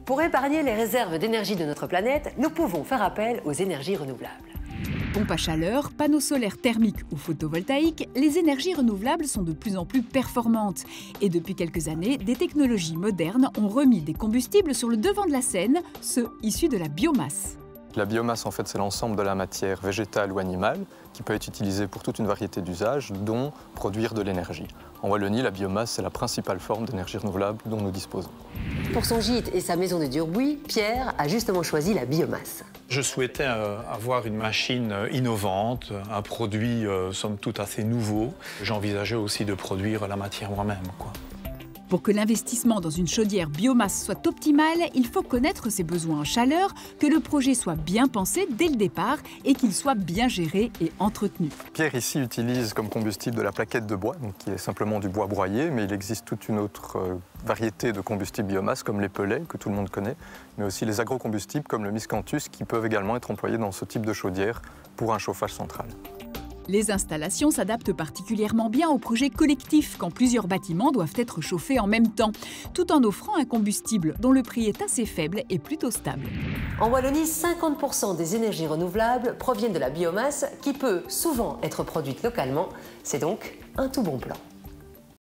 Pour épargner les réserves d'énergie de notre planète, nous pouvons faire appel aux énergies renouvelables. Pompe à chaleur, panneaux solaires thermiques ou photovoltaïques, les énergies renouvelables sont de plus en plus performantes. Et depuis quelques années, des technologies modernes ont remis des combustibles sur le devant de la scène, ceux issus de la biomasse. La biomasse, en fait, c'est l'ensemble de la matière végétale ou animale qui peut être utilisée pour toute une variété d'usages, dont produire de l'énergie. En Wallonie, la biomasse, c'est la principale forme d'énergie renouvelable dont nous disposons. Pour son gîte et sa maison de Durbuy, Pierre a justement choisi la biomasse. Je souhaitais avoir une machine innovante, un produit somme toute assez nouveau. J'envisageais aussi de produire la matière moi-même, quoi. Pour que l'investissement dans une chaudière biomasse soit optimal, il faut connaître ses besoins en chaleur, que le projet soit bien pensé dès le départ et qu'il soit bien géré et entretenu. Pierre ici utilise comme combustible de la plaquette de bois, donc qui est simplement du bois broyé, mais il existe toute une autre variété de combustibles biomasse comme les pellets, que tout le monde connaît, mais aussi les agrocombustibles comme le miscanthus qui peuvent également être employés dans ce type de chaudière pour un chauffage central. Les installations s'adaptent particulièrement bien aux projets collectifs quand plusieurs bâtiments doivent être chauffés en même temps, tout en offrant un combustible dont le prix est assez faible et plutôt stable. En Wallonie, 50% des énergies renouvelables proviennent de la biomasse qui peut souvent être produite localement. C'est donc un tout bon plan.